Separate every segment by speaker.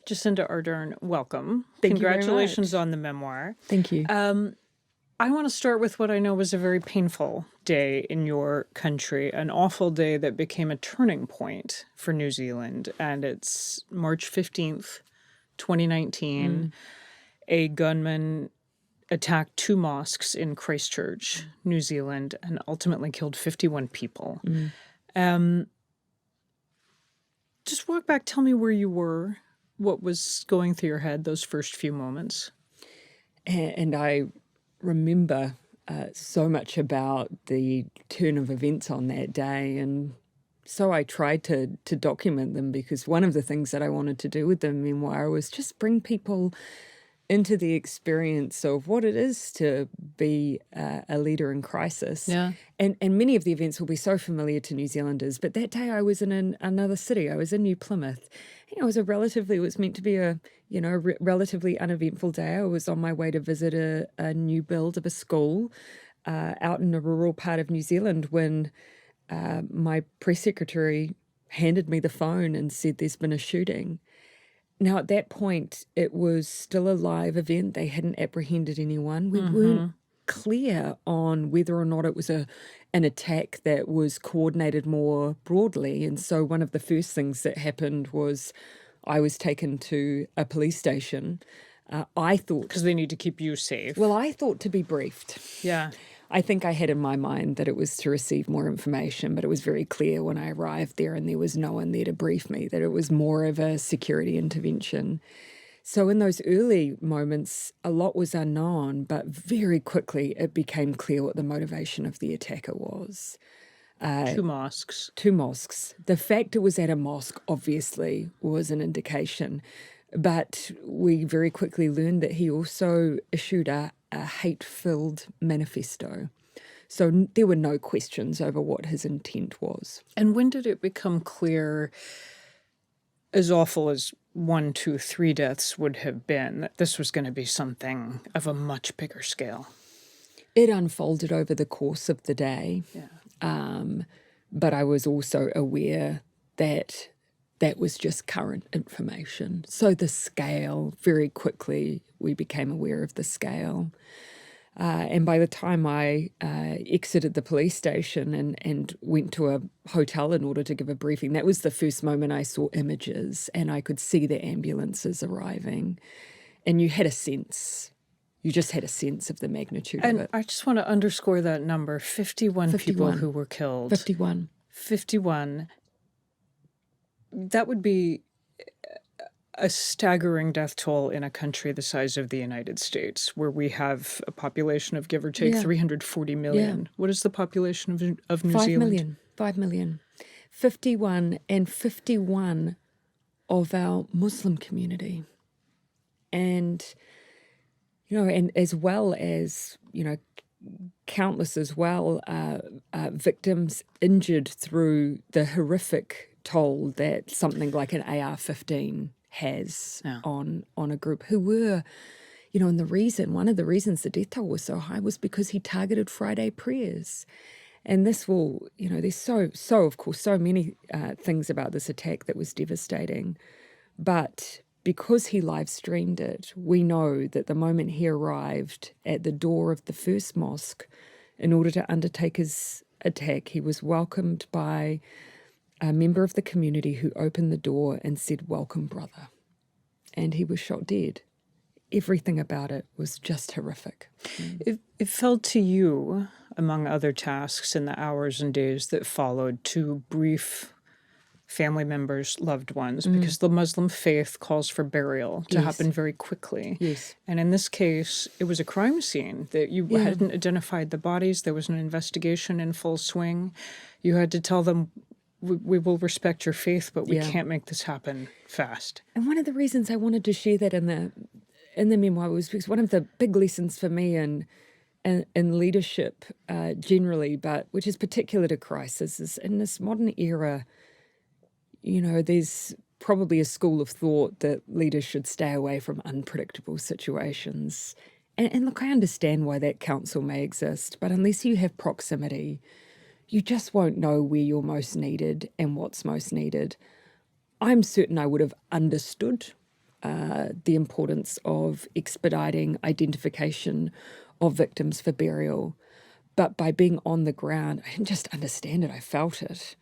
Speaker 1: Jacinda Ardern, welcome.
Speaker 2: Thank you very
Speaker 1: Congratulations
Speaker 2: much.
Speaker 1: on the memoir.
Speaker 2: Thank you.
Speaker 1: I want to start with what I know was a very painful day in your country, an awful day that became a turning point for New Zealand. And it's March 15th, 2019. A gunman attacked two mosques in Christchurch, New Zealand, and ultimately killed 51 people. Just walk back, tell me where you were, what was going through your head those first few moments.
Speaker 2: And I remember so much about the turn of events on that day. And so I tried to document them, because one of the things that I wanted to do with the memoir was just bring people into the experience of what it is to be a leader in crisis.
Speaker 1: Yeah.
Speaker 2: And many of the events will be so familiar to New Zealanders. But that day I was in another city. I was in New Plymouth. It was it was meant to be a relatively uneventful day. I was on my way to visit a new build of a school out in a rural part of New Zealand when my press secretary handed me the phone and said there's been a shooting. Now, at that point, it was still a live event. They hadn't apprehended anyone. We weren't clear on whether or not it was an attack that was coordinated more broadly. And so one of the first things that happened was I was taken to a police station. I thought...
Speaker 1: Because they need to keep you safe.
Speaker 2: Well, I thought to be briefed.
Speaker 1: Yeah.
Speaker 2: I think I had in my mind that it was to receive more information, but it was very clear when I arrived there and there was no one there to brief me that it was more of a security intervention. So in those early moments, a lot was unknown, but very quickly it became clear what the motivation of the attacker was.
Speaker 1: Two mosques.
Speaker 2: Two mosques. The fact it was at a mosque obviously was an indication, but we very quickly learned that he also issued a hate-filled manifesto. So there were no questions over what his intent was.
Speaker 1: And when did it become clear, as awful as 1, 2, 3 deaths would have been, that this was going to be something of a much bigger scale?
Speaker 2: It unfolded over the course of the day.
Speaker 1: Yeah.
Speaker 2: But I was also aware that that was just current information. So the scale, very quickly, we became aware of the scale. And by the time I exited the police station and went to a hotel in order to give a briefing, that was the first moment I saw images and I could see the ambulances arriving. And you had a sense. You just had a sense of the magnitude of it.
Speaker 1: And I just want to underscore that number, 51 people who were killed.
Speaker 2: 51.
Speaker 1: 51. That would be a staggering death toll in a country the size of the United States, where we have a population of, give or take, 340 million. Yeah. What is the population of New Zealand?
Speaker 2: 5 million. 51 and 51 of our Muslim community. And, and as well as, countless as well victims injured through the horrific toll that something like an AR-15 has on a group who were, and one of the reasons the death toll was so high was because he targeted Friday prayers. And this will, there's so of course, so many things about this attack that was devastating. But because he live streamed it, we know that the moment he arrived at the door of the first mosque in order to undertake his attack, he was welcomed by a member of the community who opened the door and said, "Welcome, brother." And he was shot dead. Everything about it was just horrific.
Speaker 1: It fell to you, among other tasks in the hours and days that followed, to brief family members, loved ones, because the Muslim faith calls for burial to happen very quickly.
Speaker 2: Yes.
Speaker 1: And in this case, it was a crime scene that you hadn't identified the bodies. There was an investigation in full swing. You had to tell them, we will respect your faith, but we can't make this happen fast.
Speaker 2: And one of the reasons I wanted to share that in the memoir was because one of the big lessons for me in leadership generally, but which is particular to crisis, is in this modern era, there's probably a school of thought that leaders should stay away from unpredictable situations. And look, I understand why that counsel may exist, but unless you have proximity, you just won't know where you're most needed and what's most needed. I'm certain I would have understood the importance of expediting identification of victims for burial. But by being on the ground, I didn't just understand it, I felt it.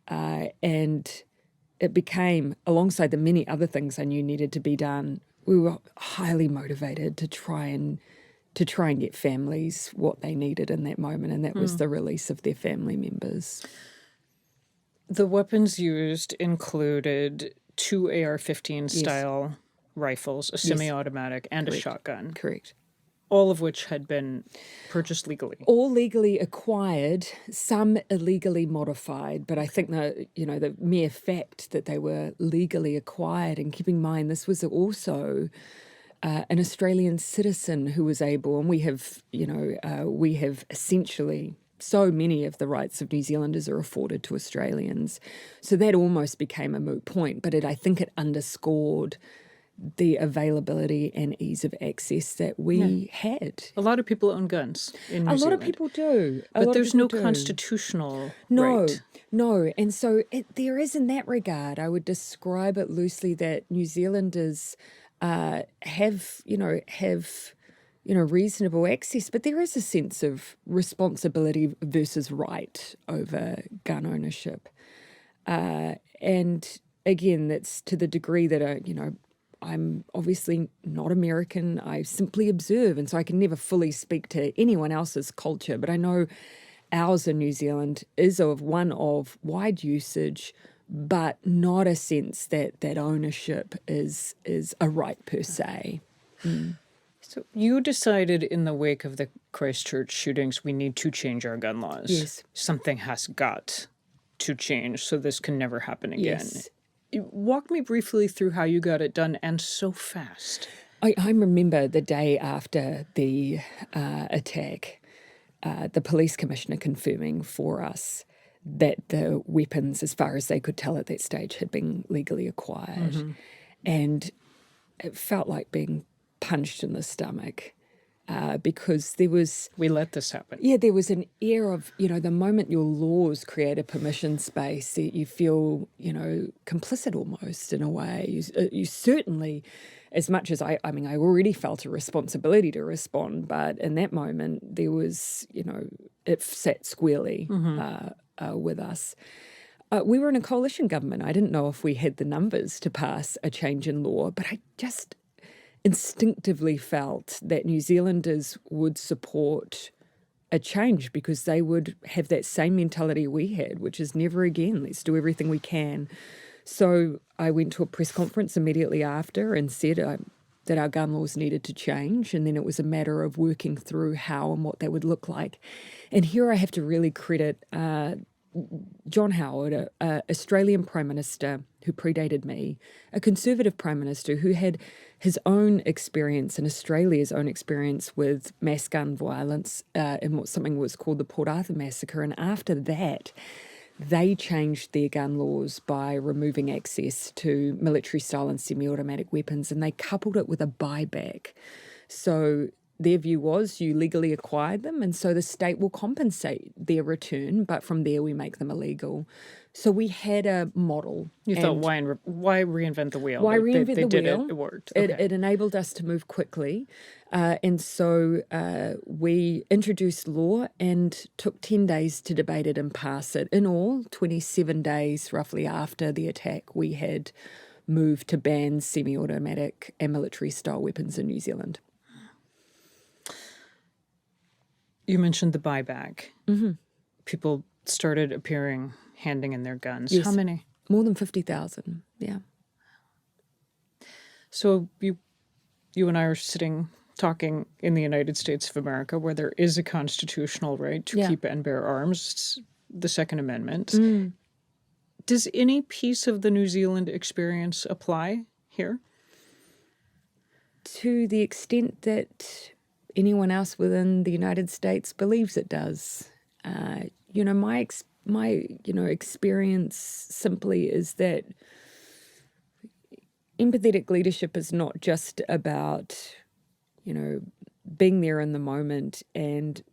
Speaker 2: And it became, alongside the many other things I knew needed to be done, we were highly motivated to try and get families what they needed in that moment, and that was the release of their family members.
Speaker 1: The weapons used included 2 AR-15 style rifles, a semi-automatic, and a shotgun.
Speaker 2: Correct.
Speaker 1: All of which had been purchased legally.
Speaker 2: All legally acquired, some illegally modified, but I think the mere fact that they were legally acquired, and keep in mind this was also an Australian citizen who was able, and we have essentially so many of the rights of New Zealanders are afforded to Australians, so that almost became a moot point. But I think it underscored the availability and ease of access that we had.
Speaker 1: A lot of people own guns in New Zealand.
Speaker 2: A lot of people do.
Speaker 1: But there's no constitutional right.
Speaker 2: No. And so there is, in that regard, I would describe it loosely, that New Zealanders have reasonable access, but there is a sense of responsibility versus right over gun ownership. And again, that's to the degree that, I'm obviously not American. I simply observe, and so I can never fully speak to anyone else's culture. But I know ours in New Zealand is one of wide usage, but not a sense that ownership is a right per se.
Speaker 1: So you decided in the wake of the Christchurch shootings, we need to change our gun laws.
Speaker 2: Yes.
Speaker 1: Something has got to change so this can never happen again.
Speaker 2: Yes.
Speaker 1: Walk me briefly through how you got it done, and so fast.
Speaker 2: I remember the day after the attack, the police commissioner confirming for us that the weapons, as far as they could tell at that stage, had been legally acquired. Mm-hmm. And it felt like being punched in the stomach. Because there was...
Speaker 1: We let this happen.
Speaker 2: Yeah, there was an air of, the moment your laws create a permission space, you feel, complicit almost in a way. You certainly, as much as I already felt a responsibility to respond, but in that moment there was, it sat squarely with us. We were in a coalition government. I didn't know if we had the numbers to pass a change in law, but I just instinctively felt that New Zealanders would support a change because they would have that same mentality we had, which is never again, let's do everything we can. So I went to a press conference immediately after and said that our gun laws needed to change, and then it was a matter of working through how and what that would look like. And here I have to really credit John Howard, an Australian Prime Minister who predated me, a Conservative Prime Minister who had his own experience and Australia's own experience with mass gun violence in what something was called the Port Arthur Massacre. And after that, they changed their gun laws by removing access to military-style and semi-automatic weapons, and they coupled it with a buyback. So their view was you legally acquired them, and so the state will compensate their return, but from there we make them illegal. So we had a model.
Speaker 1: You thought, why reinvent the wheel?
Speaker 2: Why reinvent the wheel?
Speaker 1: Did it worked.
Speaker 2: Okay. It enabled us to move quickly. And so we introduced law and took 10 days to debate it and pass it. In all, 27 days roughly after the attack, we had moved to ban semi-automatic and military-style weapons in New Zealand.
Speaker 1: You mentioned the buyback.
Speaker 2: Mm-hmm.
Speaker 1: People started appearing, handing in their guns.
Speaker 2: Yes.
Speaker 1: How many?
Speaker 2: More than 50,000, yeah.
Speaker 1: So you and I are sitting talking in the United States of America, where there is a constitutional right to keep and bear arms, it's the Second Amendment. Mm. Does any piece of the New Zealand experience apply here?
Speaker 2: To the extent that anyone else within the United States believes it does. My experience simply is that empathetic leadership is not just about, being there in the moment and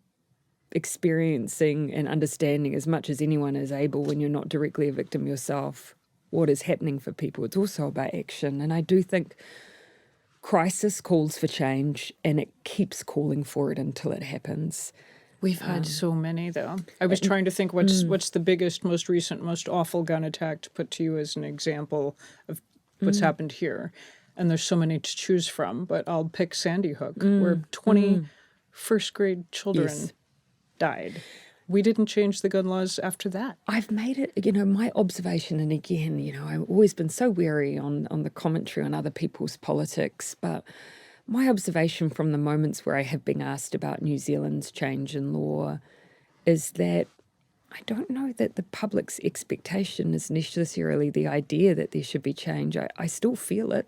Speaker 2: experiencing and understanding as much as anyone is able when you're not directly a victim yourself what is happening for people. It's also about action. And I do think crisis calls for change, and it keeps calling for it until it happens.
Speaker 1: We've had so many, though. I was trying to think what's the biggest, most recent, most awful gun attack to put to you as an example of what's happened here. And there's so many to choose from, but I'll pick Sandy Hook, where 20 first grade children
Speaker 2: Yes.
Speaker 1: died. We didn't change the gun laws after that.
Speaker 2: I've made it, my observation, and again, I've always been so wary on the commentary on other people's politics, but my observation from the moments where I have been asked about New Zealand's change in law is that I don't know that the public's expectation is necessarily the idea that there should be change. I still feel it.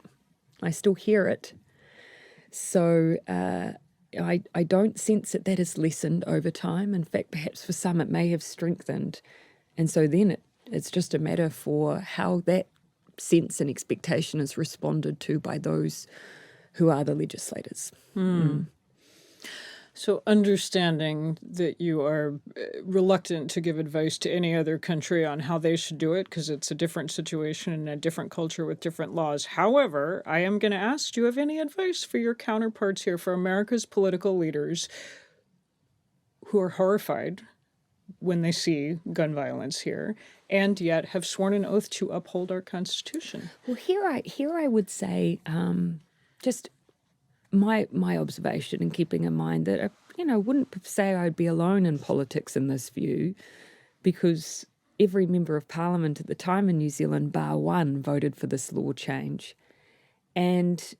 Speaker 2: I still hear it. So I don't sense that has lessened over time. In fact, perhaps for some it may have strengthened. And so then it's just a matter for how that sense and expectation is responded to by those who are the legislators.
Speaker 1: So understanding that you are reluctant to give advice to any other country on how they should do it because it's a different situation and a different culture with different laws. However, I am going to ask, do you have any advice for your counterparts here, for America's political leaders who are horrified when they see gun violence here and yet have sworn an oath to uphold our Constitution?
Speaker 2: Well, here I would say just my observation, and keeping in mind that I wouldn't say I'd be alone in politics in this view, because every member of parliament at the time in New Zealand, bar one, voted for this law change. And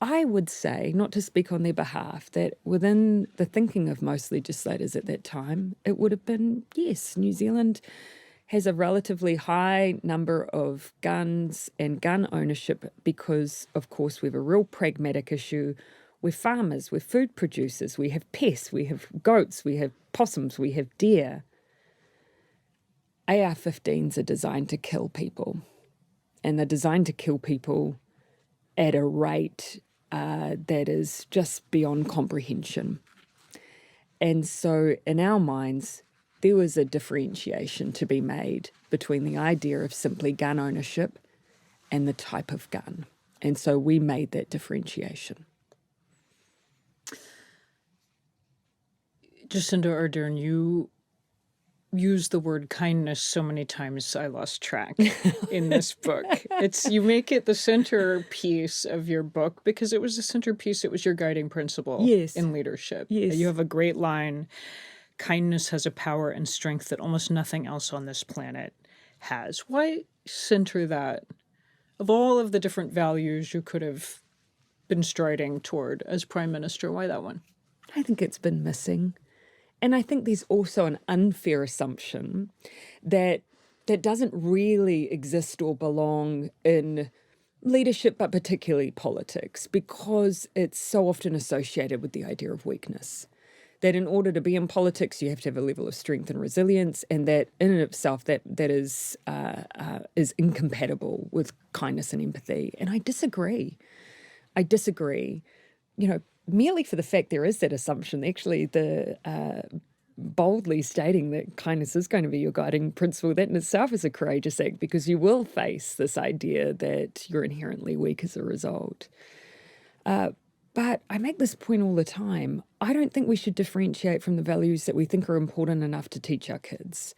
Speaker 2: I would say, not to speak on their behalf, that within the thinking of most legislators at that time, it would have been, yes, New Zealand has a relatively high number of guns and gun ownership because, of course, we have a real pragmatic issue. We're farmers, we're food producers, we have pests, we have goats, we have possums, we have deer. AR-15s are designed to kill people, and they're designed to kill people at a rate that is just beyond comprehension. And so in our minds, there was a differentiation to be made between the idea of simply gun ownership and the type of gun. And so we made that differentiation.
Speaker 1: Jacinda Ardern, you use the word kindness so many times I lost track in this book. You make it the centerpiece of your book because it was the centerpiece, it was your guiding principle in leadership.
Speaker 2: Yes.
Speaker 1: You have a great line: kindness has a power and strength that almost nothing else on this planet has. Why center that? Of all of the different values you could have been striding toward as Prime Minister, why that one?
Speaker 2: I think it's been missing. And I think there's also an unfair assumption that doesn't really exist or belong in leadership, but particularly politics, because it's so often associated with the idea of weakness. That in order to be in politics, you have to have a level of strength and resilience, and that in and of itself, that is incompatible with kindness and empathy. And I disagree. Merely for the fact there is that assumption, actually, boldly stating that kindness is going to be your guiding principle, that in itself is a courageous act, because you will face this idea that you're inherently weak as a result. But I make this point all the time. I don't think we should differentiate from the values that we think are important enough to teach our kids.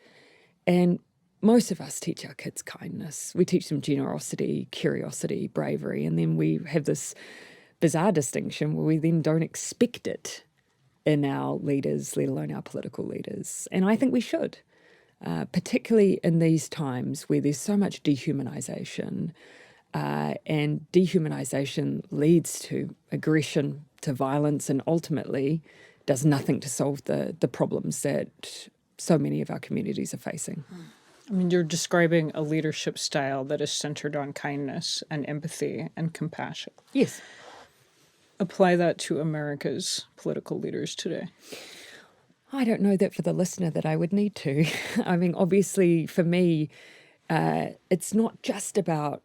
Speaker 2: And most of us teach our kids kindness. We teach them generosity, curiosity, bravery, and then we have this bizarre distinction where we then don't expect it in our leaders, let alone our political leaders. And I think we should, particularly in these times where there's so much dehumanization. And dehumanization leads to aggression, to violence, and ultimately does nothing to solve the problems that so many of our communities are facing.
Speaker 1: I mean, you're describing a leadership style that is centered on kindness and empathy and compassion.
Speaker 2: Yes.
Speaker 1: Apply that to America's political leaders today.
Speaker 2: I don't know that for the listener that I would need to. I mean, obviously, for me, it's not just about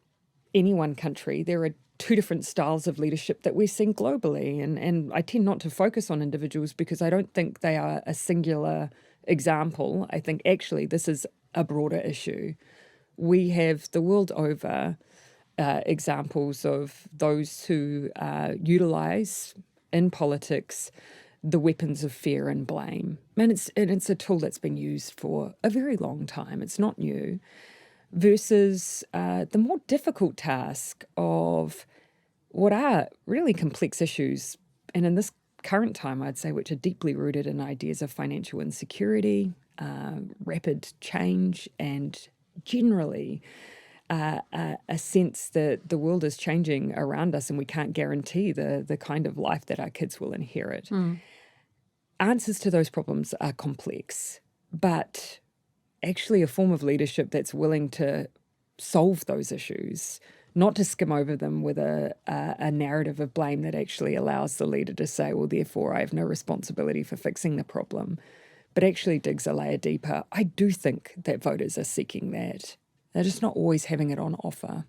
Speaker 2: any one country. There are two different styles of leadership that we're seeing globally. And I tend not to focus on individuals because I don't think they are a singular example. I think actually this is a broader issue we have the world over examples of those who utilize in politics the weapons of fear and blame. And it's a tool that's been used for a very long time. It's not new. Versus the more difficult task of what are really complex issues, and in this current time, I'd say, which are deeply rooted in ideas of financial insecurity, rapid change, and generally a sense that the world is changing around us and we can't guarantee the kind of life that our kids will inherit. Answers to those problems are complex, but actually a form of leadership that's willing to solve those issues, not to skim over them with a narrative of blame that actually allows the leader to say, well, therefore I have no responsibility for fixing the problem, but actually digs a layer deeper. I do think that voters are seeking that. They're just not always having it on offer.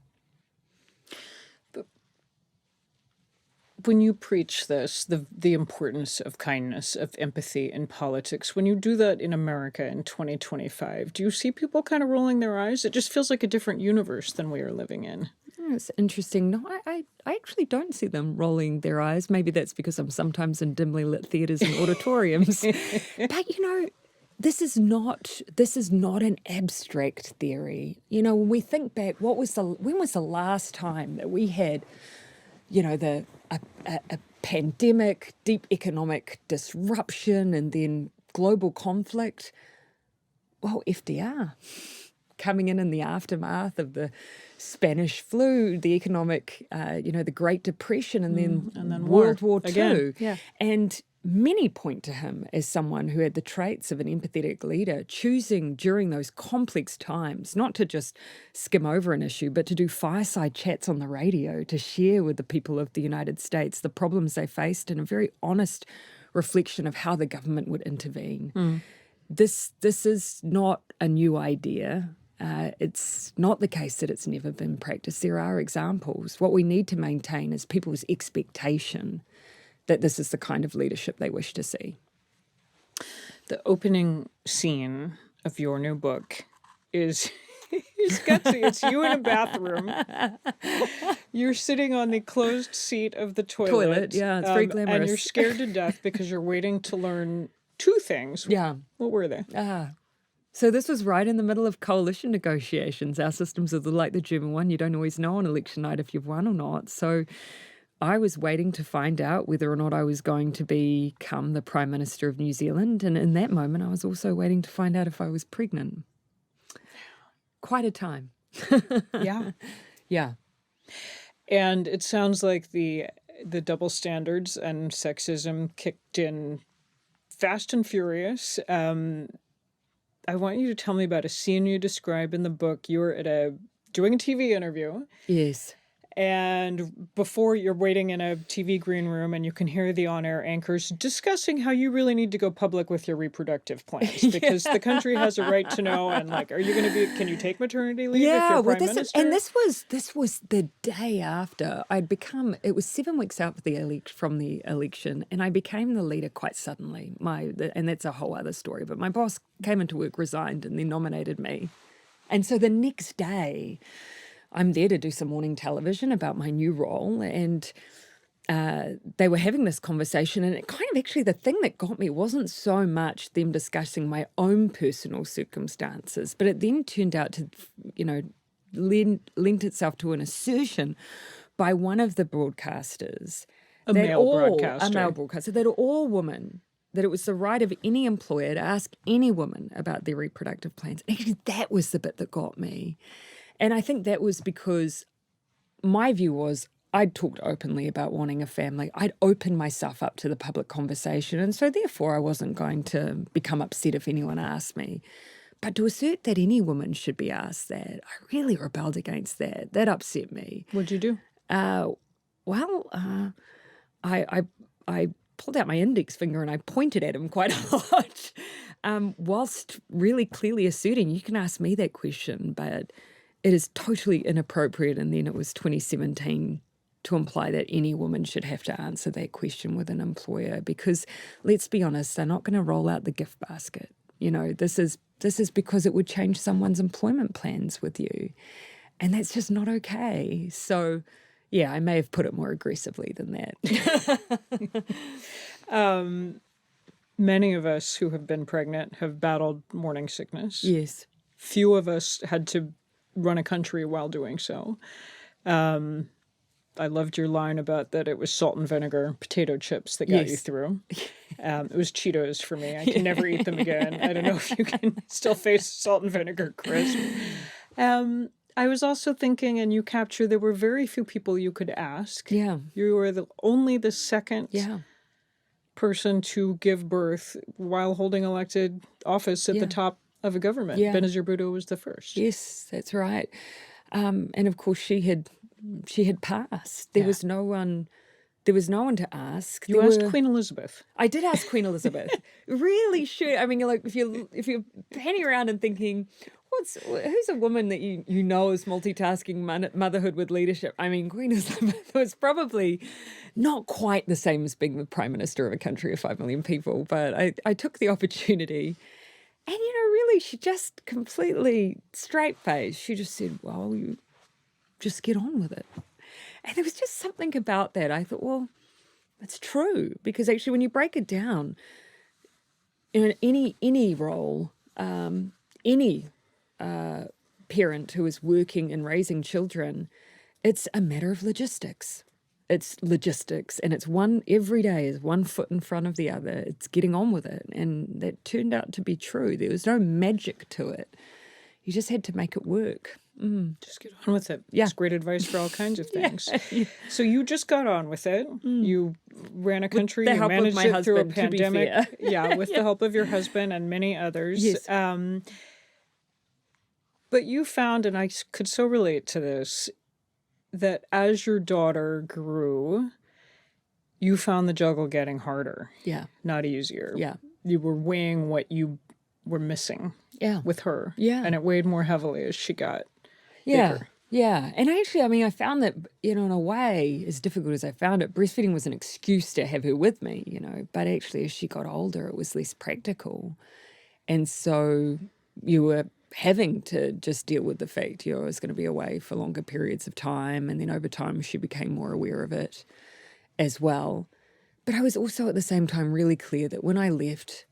Speaker 1: When you preach this, the importance of kindness, of empathy in politics, when you do that in America in 2025, do you see people kind of rolling their eyes? It just feels like a different universe than we are living in.
Speaker 2: It's interesting. No, I actually don't see them rolling their eyes. Maybe that's because I'm sometimes in dimly lit theatres and auditoriums. But, this is not an abstract theory. When we think back, when was the last time that we had, a pandemic, deep economic disruption, and then global conflict? Well, FDR coming in the aftermath of the Spanish flu, the economic, the Great Depression, and then World War II.
Speaker 1: Again. Yeah.
Speaker 2: And many point to him as someone who had the traits of an empathetic leader, choosing during those complex times not to just skim over an issue, but to do fireside chats on the radio, to share with the people of the United States the problems they faced in a very honest reflection of how the government would intervene. This is not a new idea. It's not the case that it's never been practiced. There are examples. What we need to maintain is people's expectation that this is the kind of leadership they wish to see.
Speaker 1: The opening scene of your new book is gutsy. It's you in a bathroom. You're sitting on the closed seat of the toilet.
Speaker 2: Yeah, it's very glamorous.
Speaker 1: And you're scared to death because you're waiting to learn two things.
Speaker 2: Yeah.
Speaker 1: What were they?
Speaker 2: So this was right in the middle of coalition negotiations. Our systems are like the German one. You don't always know on election night if you've won or not. So I was waiting to find out whether or not I was going to become the Prime Minister of New Zealand. And in that moment, I was also waiting to find out if I was pregnant. Quite a time.
Speaker 1: Yeah.
Speaker 2: Yeah.
Speaker 1: And it sounds like the double standards and sexism kicked in fast and furious. I want you to tell me about a scene you describe in the book. You were doing a TV interview.
Speaker 2: Yes.
Speaker 1: And before, you're waiting in a TV green room and you can hear the on-air anchors discussing how you really need to go public with your reproductive plans because the country has a right to know. And are you going to can you take maternity leave if you're Prime Minister?
Speaker 2: And this was the day after I'd become, it was 7 weeks out from the election, and I became the leader quite suddenly. And that's a whole other story, but my boss came into work, resigned, and then nominated me. And so the next day, I'm there to do some morning television about my new role, and they were having this conversation, and it kind of actually, the thing that got me wasn't so much them discussing my own personal circumstances, but it then turned out to, lent itself to an assertion by one of the broadcasters.
Speaker 1: A male
Speaker 2: broadcaster, that all women, that it was the right of any employer to ask any woman about their reproductive plans. Actually, that was the bit that got me. And I think that was because my view was I'd talked openly about wanting a family. I'd opened myself up to the public conversation. And so therefore I wasn't going to become upset if anyone asked me. But to assert that any woman should be asked that, I really rebelled against that. That upset me.
Speaker 1: What'd you do?
Speaker 2: I pulled out my index finger and I pointed at him quite a lot, whilst really clearly asserting, you can ask me that question, but it is totally inappropriate. And then it was 2017 to imply that any woman should have to answer that question with an employer, because let's be honest, they're not going to roll out the gift basket. This is This is because it would change someone's employment plans with you. And that's just not okay. So, yeah, I may have put it more aggressively than that.
Speaker 1: Many of us who have been pregnant have battled morning sickness.
Speaker 2: Yes.
Speaker 1: Few of us had to run a country while doing so. I loved your line about that it was salt and vinegar potato chips that got you through. It was Cheetos for me. I can never eat them again. I don't know if you can still face salt and vinegar crisp. I was also thinking, and you captured, there were very few people you could ask.
Speaker 2: Yeah.
Speaker 1: You were only the second
Speaker 2: Yeah.
Speaker 1: person to give birth while holding elected office at the top of a government.
Speaker 2: Yeah.
Speaker 1: Benazir Bhutto was the first.
Speaker 2: Yes, that's right. And of course she had passed. There was no one to ask.
Speaker 1: You asked Queen Elizabeth.
Speaker 2: I did ask Queen Elizabeth. Really should. I mean, you're like, if you're panning around and thinking, who's a woman that you know is multitasking motherhood with leadership? I mean, Queen Elizabeth was probably not quite the same as being the Prime Minister of a country of 5 million people, but I took the opportunity. And, really, she just completely straight-faced. She just said, well, you just get on with it. And there was just something about that. I thought, well, that's true. Because actually, when you break it down, in any role, any parent who is working and raising children, it's a matter of logistics. It's logistics, and it's every day is one foot in front of the other. It's getting on with it. And that turned out to be true. There was no magic to it. You just had to make it work.
Speaker 1: Just get on with it.
Speaker 2: Yeah.
Speaker 1: It's great advice for all kinds of things. Yeah. So you just got on with it. You ran a country.
Speaker 2: With the
Speaker 1: you
Speaker 2: help of
Speaker 1: managed
Speaker 2: my
Speaker 1: it through a
Speaker 2: husband, to be
Speaker 1: pandemic.
Speaker 2: fair.
Speaker 1: Yeah, with the help of your husband and many others.
Speaker 2: Yes.
Speaker 1: But you found, and I could so relate to this, that as your daughter grew, you found the juggle getting harder.
Speaker 2: Yeah.
Speaker 1: Not easier.
Speaker 2: Yeah.
Speaker 1: You were weighing what you were missing with her.
Speaker 2: Yeah.
Speaker 1: And it weighed more heavily as she got
Speaker 2: bigger.
Speaker 1: Yeah.
Speaker 2: Yeah. And actually, I mean, I found that, in a way, as difficult as I found it, breastfeeding was an excuse to have her with me, But actually, as she got older, it was less practical. And so you were having to just deal with the fact, I was going to be away for longer periods of time. And then over time, she became more aware of it as well. But I was also at the same time really clear that when I left,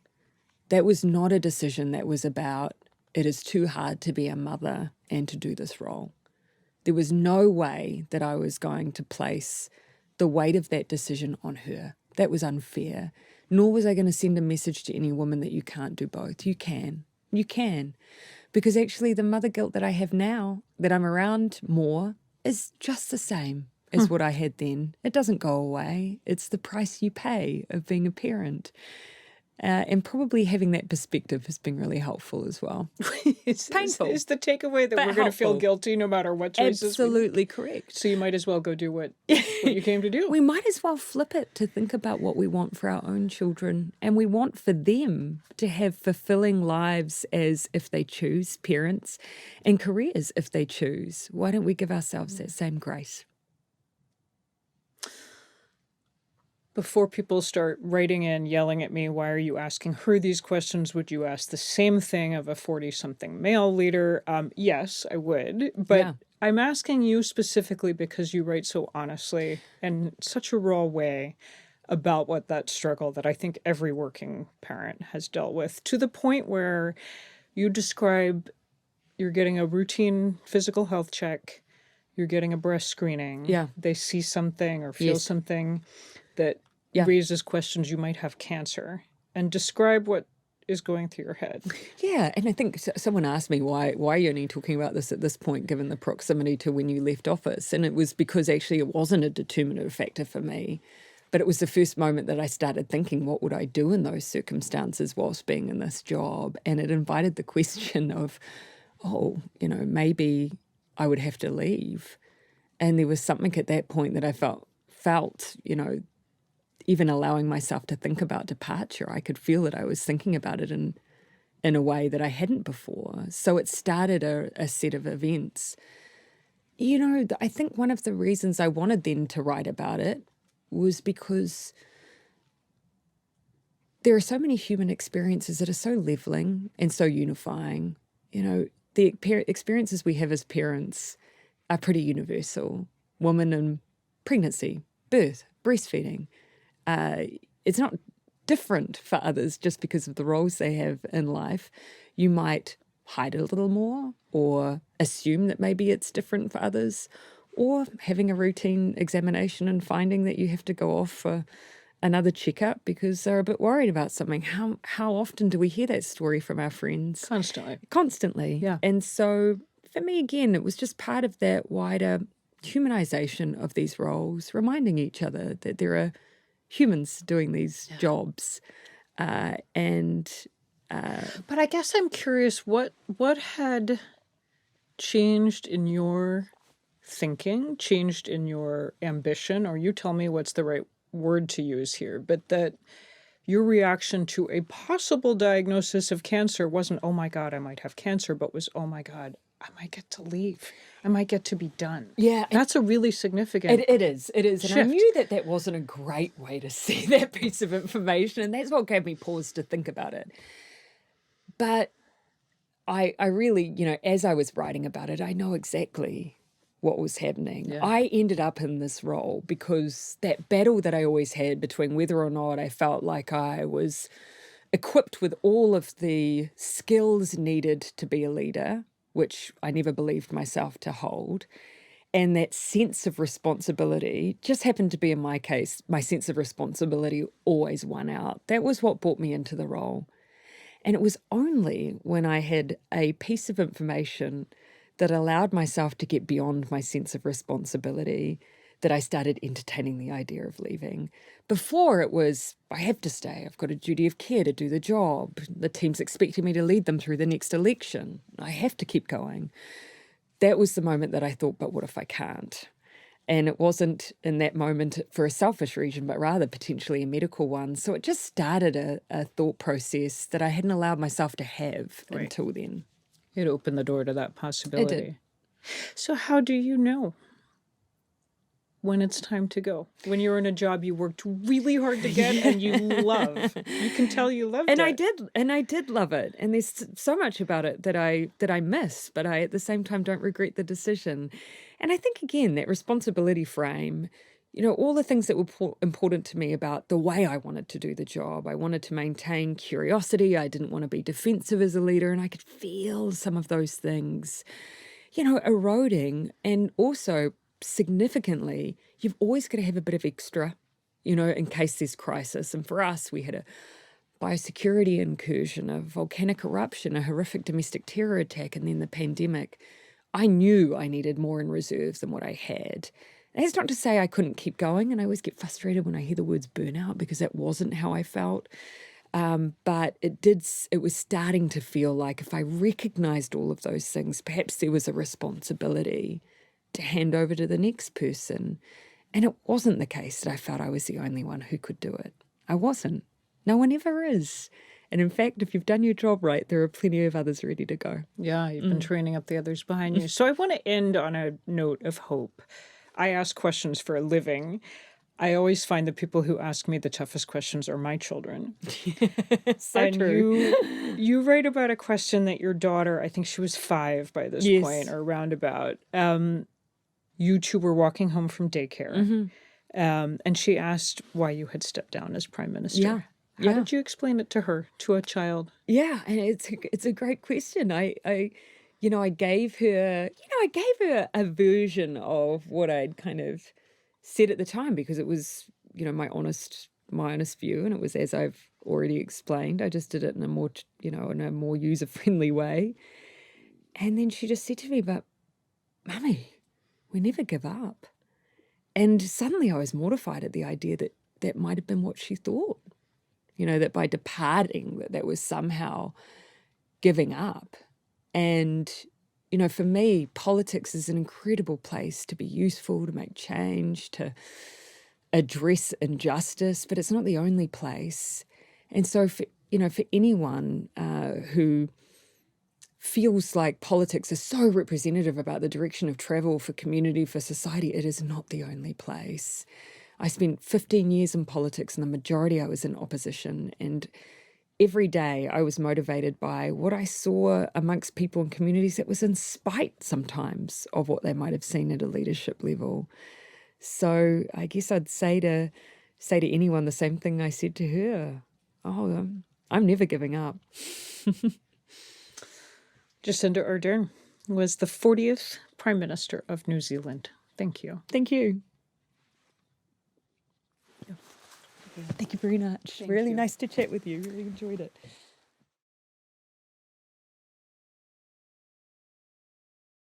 Speaker 2: that was not a decision that was about, it is too hard to be a mother and to do this role. There was no way that I was going to place the weight of that decision on her. That was unfair. Nor was I going to send a message to any woman that you can't do both. You can. You can. Because actually the mother guilt that I have now, that I'm around more, is just the same as what I had then. It doesn't go away. It's the price you pay of being a parent. And probably having that perspective has been really helpful as well.
Speaker 1: It's
Speaker 2: painful.
Speaker 1: It's the takeaway that
Speaker 2: but
Speaker 1: we're going to feel
Speaker 2: helpful.
Speaker 1: guilty no matter what choices we
Speaker 2: Absolutely
Speaker 1: make.
Speaker 2: correct.
Speaker 1: So you might as well go do what you came to do.
Speaker 2: We might as well flip it to think about what we want for our own children, and we want for them to have fulfilling lives as if they choose, parents, and careers if they choose. Why don't we give ourselves that same grace?
Speaker 1: Before people start writing in, yelling at me, why are you asking her these questions? Would you ask the same thing of a 40-something male leader? Yes, I would. But
Speaker 2: Yeah.
Speaker 1: I'm asking you specifically because you write so honestly and such a raw way about what that struggle that I think every working parent has dealt with, to the point where you describe you're getting a routine physical health check, you're getting a breast screening.
Speaker 2: Yeah.
Speaker 1: They see something or feel
Speaker 2: Yes.
Speaker 1: something that
Speaker 2: Yeah.
Speaker 1: raises questions you might have cancer, and describe what is going through your head.
Speaker 2: Yeah, and I think someone asked me why are you only talking about this at this point, given the proximity to when you left office, and it was because actually it wasn't a determinative factor for me, but it was the first moment that I started thinking, what would I do in those circumstances whilst being in this job? And it invited the question of, maybe I would have to leave. And there was something at that point that I felt, even allowing myself to think about departure, I could feel that I was thinking about it in a way that I hadn't before. So it started a set of events. I think one of the reasons I wanted then to write about it was because there are so many human experiences that are so leveling and so unifying. You know, the experiences we have as parents are pretty universal. Women in pregnancy, birth, breastfeeding. It's not different for others just because of the roles they have in life. You might hide it a little more or assume that maybe it's different for others, or having a routine examination and finding that you have to go off for another checkup because they're a bit worried about something. How often do we hear that story from our friends? Constantly.
Speaker 1: Yeah.
Speaker 2: And so for me, again, it was just part of that wider humanization of these roles, reminding each other that there are humans doing these jobs. But
Speaker 1: I guess I'm curious, what had changed in your thinking, changed in your ambition, or you tell me what's the right word to use here, but that your reaction to a possible diagnosis of cancer wasn't, oh my God, I might have cancer, but was, oh my God, I might get to leave. I might get to be done.
Speaker 2: Yeah.
Speaker 1: That's a really significant
Speaker 2: It is.
Speaker 1: shift.
Speaker 2: And I knew that wasn't a great way to see that piece of information. And that's what gave me pause to think about it. But I really, as I was writing about it, I know exactly what was happening.
Speaker 1: Yeah.
Speaker 2: I ended up in this role because that battle that I always had between whether or not I felt like I was equipped with all of the skills needed to be a leader, which I never believed myself to hold, and that sense of responsibility just happened to be, in my case, my sense of responsibility always won out. That was what brought me into the role. And it was only when I had a piece of information that allowed myself to get beyond my sense of responsibility that I started entertaining the idea of leaving. Before it was, I have to stay. I've got a duty of care to do the job. The team's expecting me to lead them through the next election. I have to keep going. That was the moment that I thought, but what if I can't? And it wasn't in that moment for a selfish reason, but rather potentially a medical one. So it just started a thought process that I hadn't allowed myself to have until then.
Speaker 1: It opened the door to that possibility.
Speaker 2: It did.
Speaker 1: So how do you know when it's time to go? When you're in a job you worked really hard to get and you love. You can tell you loved it.
Speaker 2: I did love it. And there's so much about it that I miss, but I at the same time don't regret the decision. And I think, again, that responsibility frame, all the things that were important to me about the way I wanted to do the job. I wanted to maintain curiosity. I didn't want to be defensive as a leader. And I could feel some of those things, eroding. And also, significantly, you've always got to have a bit of extra, in case there's crisis. And for us, we had a biosecurity incursion, a volcanic eruption, a horrific domestic terror attack, and then the pandemic. I knew I needed more in reserves than what I had. And that's not to say I couldn't keep going, and I always get frustrated when I hear the words burnout because that wasn't how I felt. But it was starting to feel like if I recognized all of those things, perhaps there was a responsibility to hand over to the next person. And it wasn't the case that I felt I was the only one who could do it. I wasn't. No one ever is. And in fact, if you've done your job right, there are plenty of others ready to go.
Speaker 1: Yeah, you've been training up the others behind you. So I want to end on a note of hope. I ask questions for a living. I always find the people who ask me the toughest questions are my children.
Speaker 2: So true.
Speaker 1: You write about a question that your daughter, I think she was 5 by this point, or roundabout. You two were walking home from daycare, and she asked why you had stepped down as prime minister.
Speaker 2: Yeah.
Speaker 1: How did you explain it to her, to a child?
Speaker 2: Yeah, and it's a great question. I gave her a version of what I'd kind of said at the time because it was, my honest view, and it was as I've already explained. I just did it in a more user-friendly way. And then she just said to me, "But Mummy, we never give up." And suddenly I was mortified at the idea that might have been what she thought. That by departing, that was somehow giving up. And, for me, politics is an incredible place to be useful, to make change, to address injustice, but it's not the only place. And so, for anyone who feels like politics is so representative about the direction of travel for community, for society, it is not the only place. I spent 15 years in politics, and the majority I was in opposition. And every day I was motivated by what I saw amongst people in communities that was in spite sometimes of what they might have seen at a leadership level. So I guess I'd say to anyone the same thing I said to her. Oh, I'm never giving up.
Speaker 1: Jacinda Ardern was the 40th Prime Minister of New Zealand. Thank you.
Speaker 2: Thank you. Thank you very much. Really nice to chat with you. Really enjoyed it.